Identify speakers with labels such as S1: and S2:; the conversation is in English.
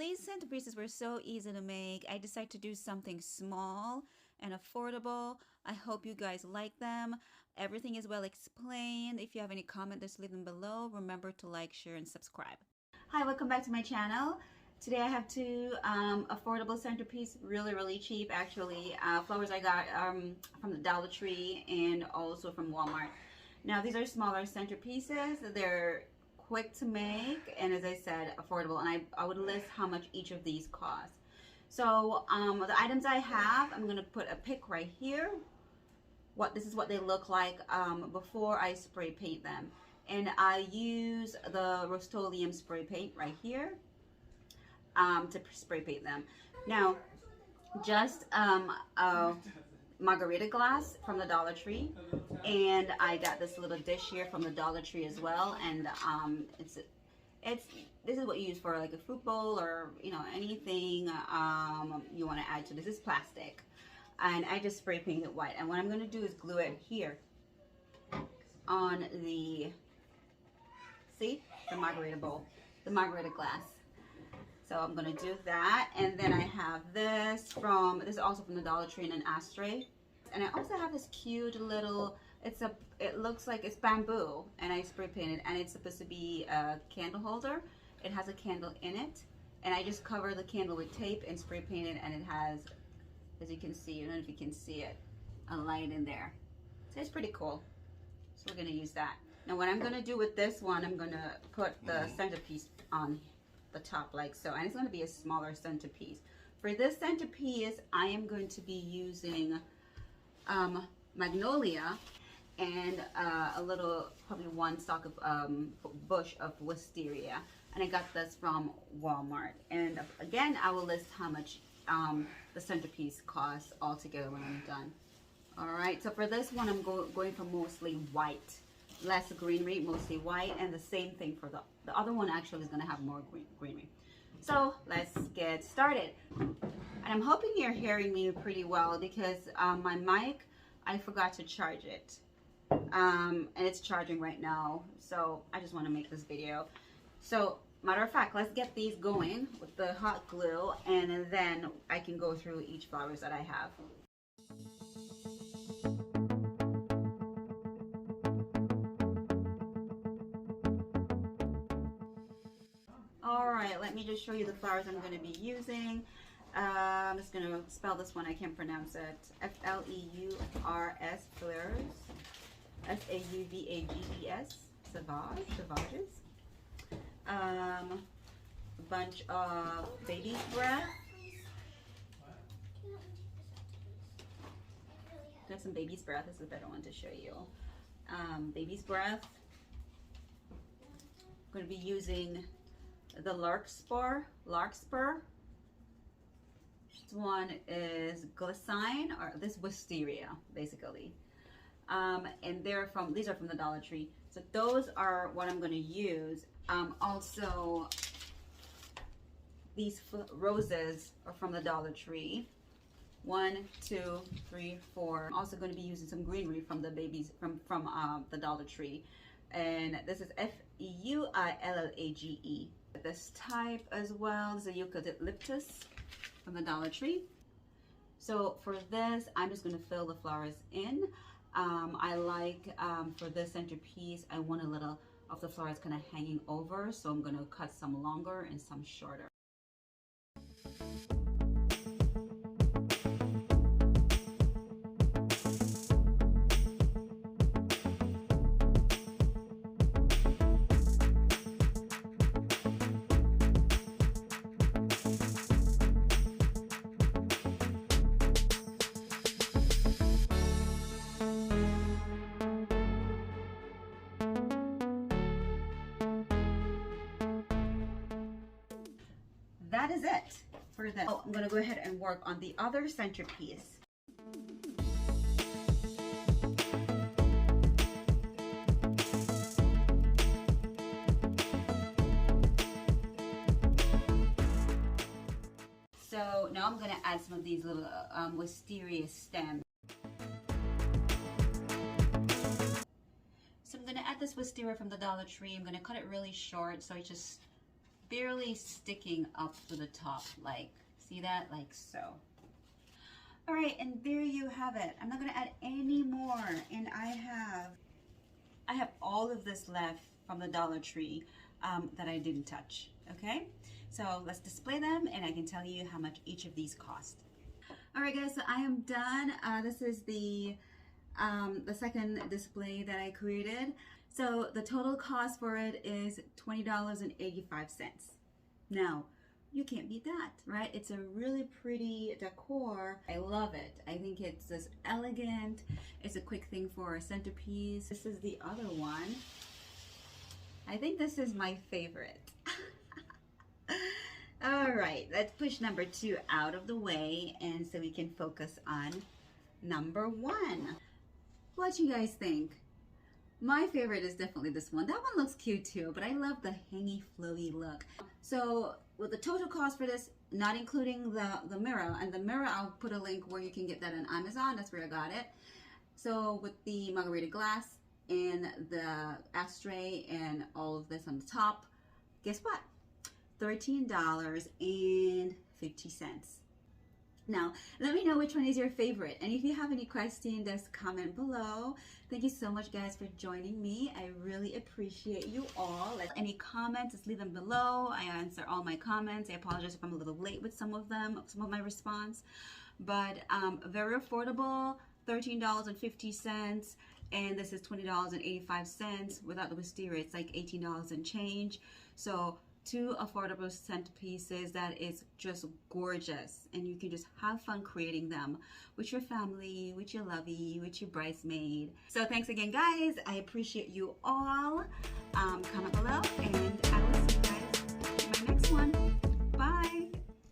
S1: these centerpieces were so easy to make. I decided to do something small and affordable. I hope you guys like them. Everything is well explained. If you have any comment, just leave them below. Remember to like, share, and subscribe. Hi, welcome back to my channel. Today I have two affordable centerpiece, really cheap actually. Flowers I got from the Dollar Tree and also from Walmart. Now these are smaller centerpieces. They're quick to make and, as I said, affordable, and I would list how much each of these cost. So the items I have, I'm gonna put a pic right here. This is what they look like before I spray paint them, and I use the Rust-Oleum spray paint right here to spray paint them. Now just Margareta glass from the Dollar Tree, and I got this little dish here from the Dollar Tree as well, and this is what you use for like a fruit bowl or anything you want to add to this. This is plastic, and I just spray paint it white, and what I'm going to do is glue it here on the Margareta bowl, the Margareta glass. So I'm gonna do that, and then I have this is also from the Dollar Tree in an ashtray, and I also have this cute little. It looks like it's bamboo, and I spray painted, and it's supposed to be a candle holder. It has a candle in it, and I just cover the candle with tape and spray painted, and it has, as you can see, I don't know if you can see it, a light in there. So it's pretty cool. So we're gonna use that. Now what I'm gonna do with this one, I'm gonna put the centerpiece on the top like so, and it's going to be a smaller centerpiece. For this centerpiece I am going to be using magnolia and a little, probably one stalk of bush of wisteria, and I got this from Walmart. And again, I will list how much the centerpiece costs all together when I'm done. Alright, so for this one I'm going for mostly white, less greenery, mostly white, and the same thing for the other one actually is going to have more greenery. So let's get started. And I'm hoping you're hearing me pretty well, because my mic, I forgot to charge it, and it's charging right now, so I just want to make this video. So matter of fact, let's get these going with the hot glue, and then I can go through each flowers that I have. Alright, let me just show you the flowers I'm going to be using. I'm just going to spell this one, I can't pronounce it. F-L-E-U-R-S, fleurs. S-A-U-V-A-G-E-S, sauvages. A bunch of baby's breath. Got some baby's breath, this is a better one to show you. Baby's breath. I'm going to be using the larkspur. This one is glycine, or this wisteria basically, and these are from the Dollar Tree. So those are what I'm going to use. Also these roses are from the Dollar Tree. 1, 2, 3, 4. I'm also going to be using some greenery from the the Dollar Tree, and this is F-E-U-I-L-L-A-G-E. This type as well is a eucalyptus from the Dollar Tree. So for this, I'm just going to fill the flowers in. I like for this centerpiece, I want a little of the flowers kind of hanging over, so I'm going to cut some longer and some shorter. That is it for this. I'm going to go ahead and work on the other centerpiece. So now I'm going to add some of these little wisteria stems. So I'm going to add this wisteria from the Dollar Tree. I'm going to cut it really short so it just barely sticking up to the top, like, see that? Like so. All right, and there you have it. I'm not gonna add any more, and I have all of this left from the Dollar Tree that I didn't touch, okay? So let's display them, and I can tell you how much each of these cost. All right, guys, so I am done. This is the second display that I created. So the total cost for it is $20.85. Now, you can't beat that, right? It's a really pretty decor. I love it. I think it's just elegant. It's a quick thing for a centerpiece. This is the other one. I think this is my favorite. All right, let's push number 2 out of the way, and so we can focus on number 1. What do you guys think? My favorite is definitely this one. That one looks cute too, but I love the hangy flowy look. So with the total cost for this, not including the mirror, and the mirror I'll put a link where you can get that on Amazon. That's where I got it. So with the Margareta glass and the ashtray and all of this on the top, guess what? $13.50. Now, let me know which one is your favorite. And if you have any questions, just comment below. Thank you so much, guys, for joining me. I really appreciate you all. Any comments, just leave them below. I answer all my comments. I apologize if I'm a little late with some of them, some of my response. But very affordable, $13.50. And this is $20.85. Without the Wisteria, it's like $18 and change. So 2 affordable centerpieces that is just gorgeous, and you can just have fun creating them with your family, with your lovey, with your bridesmaid. So thanks again, guys. I appreciate you all.